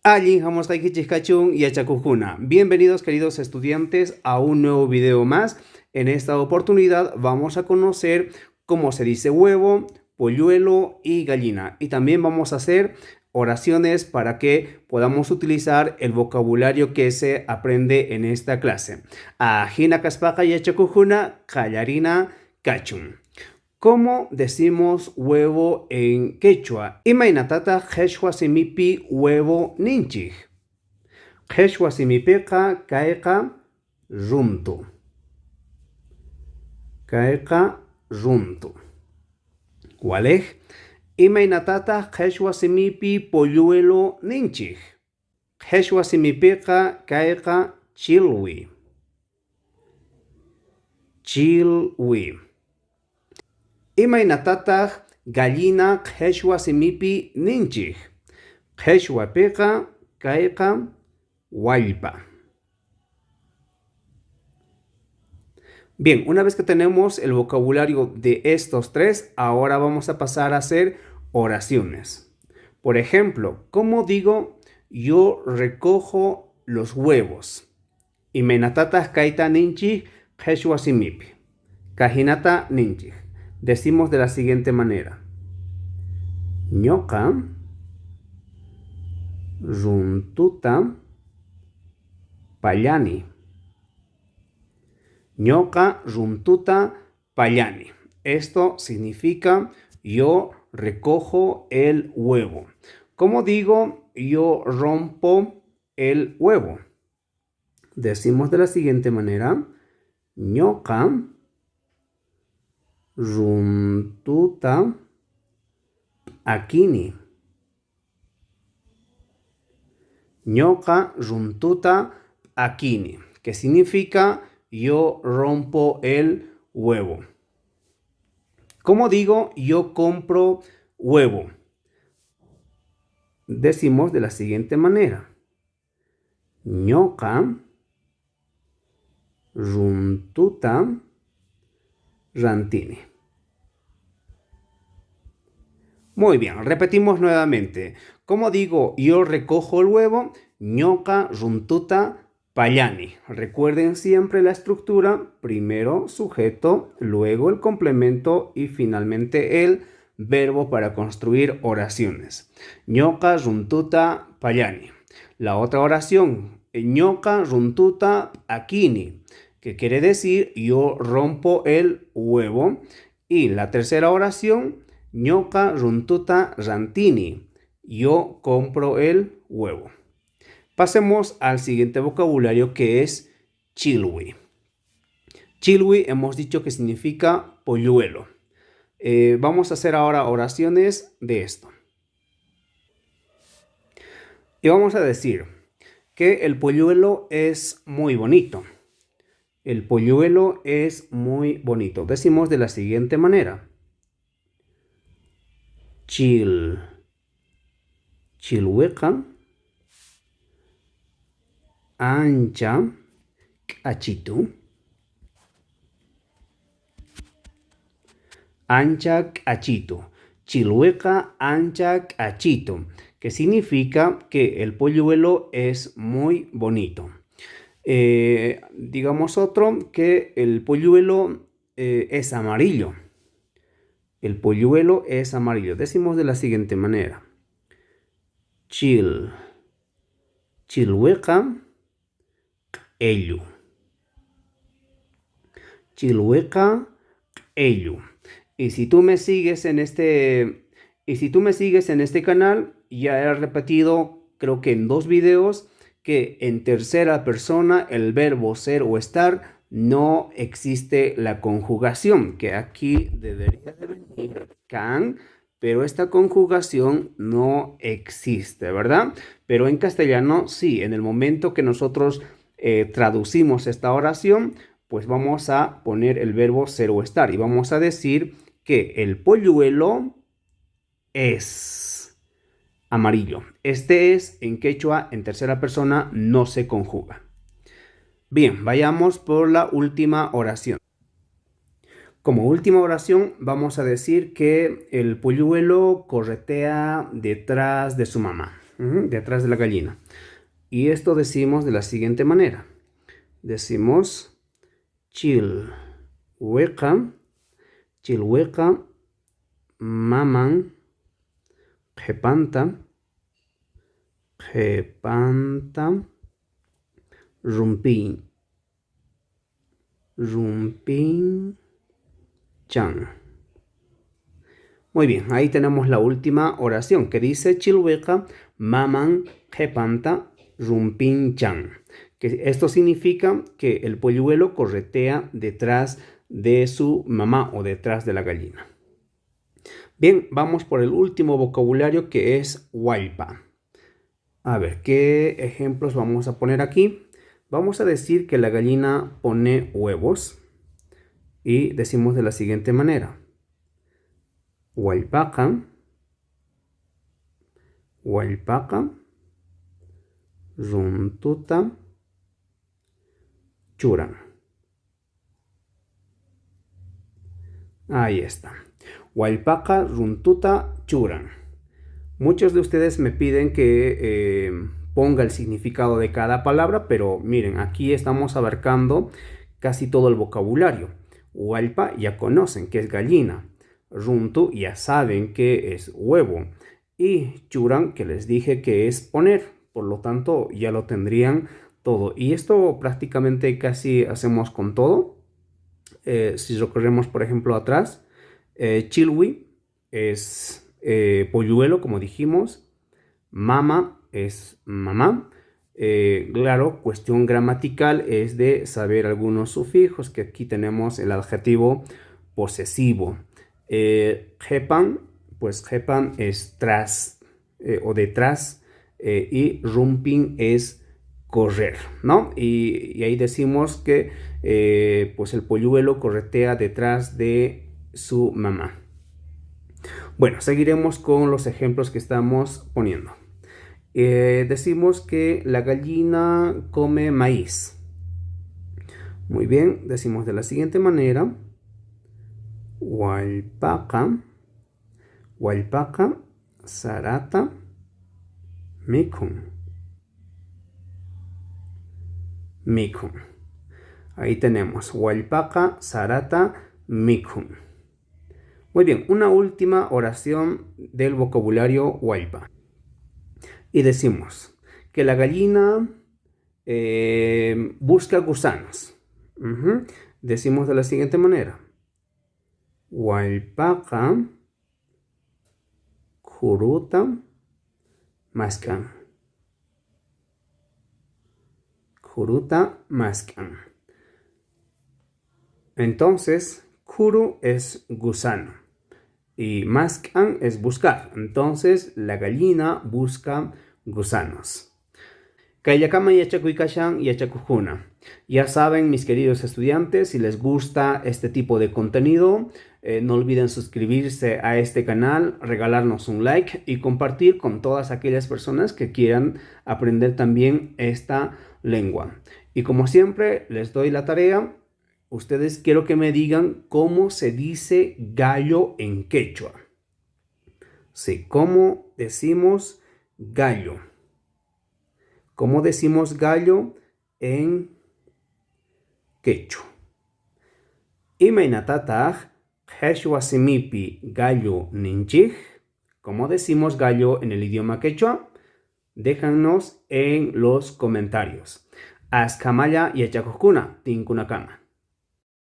Allin Hamoskaikichikachun y Achakujuna. Bienvenidos, queridos estudiantes, a un nuevo video más. En esta oportunidad vamos a conocer cómo se dice huevo, polluelo y gallina. Y también vamos a hacer oraciones para que podamos utilizar el vocabulario que se aprende en esta clase. Ajina Kaspaka y Achakujuna, Kallarina Kachun. ¿Cómo decimos huevo en quechua? Imainatata quechua simipi huevo ninchig. Quechua simipiqa kayqa runtu. Kayqa runtu. Walej. Imainatata quechua simipi polluelo ninchig. Quechua simipiqa kayqa chilwi. Chilwi. Imainatataq gallina quechua simipi ninchig. Quechua piqa kayqa wallpa. Bien, una vez que tenemos el vocabulario de estos tres, ahora vamos a pasar a hacer oraciones. Por ejemplo, ¿cómo digo yo recojo los huevos? Imainatataq kayta ninchig quechua simipi. Kajinata ninchig. Decimos de la siguiente manera. Ñoqa runtuta pallani. Ñoqa runtuta pallani. Esto significa yo recojo el huevo. ¿Cómo digo yo rompo el huevo? Decimos de la siguiente manera. Ñoqa runtuta akini. Ñoqa runtuta akini, que significa yo rompo el huevo. ¿Cómo digo yo compro huevo? Decimos de la siguiente manera. Ñoqa runtuta rantini. Muy bien, repetimos nuevamente. ¿Cómo digo yo recojo el huevo? Ñoqa runtuta pallani. Recuerden siempre la estructura. Primero sujeto, luego el complemento y finalmente el verbo para construir oraciones. Ñoqa runtuta pallani. La otra oración. Ñoqa runtuta akini, que quiere decir yo rompo el huevo. Y la tercera oración, ñoqa runtuta rantini, yo compro el huevo. Pasemos al siguiente vocabulario que es chilwi. Chilwi hemos dicho que significa polluelo. Vamos a hacer ahora oraciones de esto. Y vamos a decir que el polluelo es muy bonito. El polluelo es muy bonito. Decimos de la siguiente manera. Chilhueqa ancha k'achitu. Ancha k'achitu. Chilhueqa ancha k'achitu, que significa que el polluelo es muy bonito. Digamos otro, que el polluelo es amarillo. El polluelo es amarillo. Decimos de la siguiente manera. Chilhueqa q'ellu. Chilhueqa q'ellu. Y si tú me sigues en este canal, ya he repetido, creo que en 2 videos, que en tercera persona el verbo ser o estar no existe la conjugación, que aquí debería de venir can, pero esta conjugación no existe, ¿verdad? Pero en castellano sí, en el momento que nosotros traducimos esta oración, pues vamos a poner el verbo ser o estar y vamos a decir que el polluelo es amarillo. Este es en quechua, en tercera persona, no se conjuga. Bien, vayamos por la última oración. Como última oración vamos a decir que el polluelo corretea detrás de su mamá. detrás de la gallina. Y esto decimos de la siguiente manera. Decimos chilhueca, chilhueca, maman, jepanta, jepanta, rumpin, rumpin, chan. Muy bien, ahí tenemos la última oración que dice chilhueca, maman, jepanta, rumpin, chan. Que esto significa que el polluelo corretea detrás de su mamá o detrás de la gallina. Bien, vamos por el último vocabulario que es hualpa. A ver, ¿qué ejemplos vamos a poner aquí? Vamos a decir que la gallina pone huevos y decimos de la siguiente manera. Hualpaca, hualpaca, runtuta, churan. Ahí está. Hualpaca, runtuta, churan. Muchos de ustedes me piden que ponga el significado de cada palabra, pero miren, aquí estamos abarcando casi todo el vocabulario. Hualpa ya conocen que es gallina. Runtu ya saben que es huevo. Y churan que les dije que es poner. Por lo tanto, ya lo tendrían todo. Y esto prácticamente casi hacemos con todo. Si recorremos, por ejemplo, atrás, chilwi es polluelo, como dijimos. Mama es mamá. Claro, cuestión gramatical es de saber algunos sufijos, que aquí tenemos el adjetivo posesivo. Jepan, pues jepan es tras o detrás, y rumpin es correr, ¿no? Y ahí decimos que pues el polluelo corretea detrás de su mamá. Bueno, seguiremos con los ejemplos que estamos poniendo. Decimos que la gallina come maíz. Muy bien, decimos de la siguiente manera. Hualpaca, hualpaca, sarata, mikun. Mikun. Ahí tenemos hualpaca, sarata, mikun. Muy bien, una última oración del vocabulario hualpa. Y decimos que la gallina busca gusanos. Decimos de la siguiente manera. Hualpaca, kuruta, mascan. Kuruta, mascan. Entonces, kuru es gusano y mascan es buscar. Entonces, la gallina busca gusanos. Kayakama yachakuikashan yachakujuna. Ya saben, mis queridos estudiantes, si les gusta este tipo de contenido, no olviden suscribirse a este canal, regalarnos un like y compartir con todas aquellas personas que quieran aprender también esta lengua. Y como siempre, les doy la tarea. Ustedes quiero que me digan cómo se dice gallo en quechua. Sí, ¿cómo decimos gallo? ¿Cómo decimos gallo en quechua? Imainatataj, Heshwasimipi gallo ninchij. ¿Cómo decimos gallo en el idioma quechua? Déjanos en los comentarios. Askamaya y Achakukuna, Tinkunakama.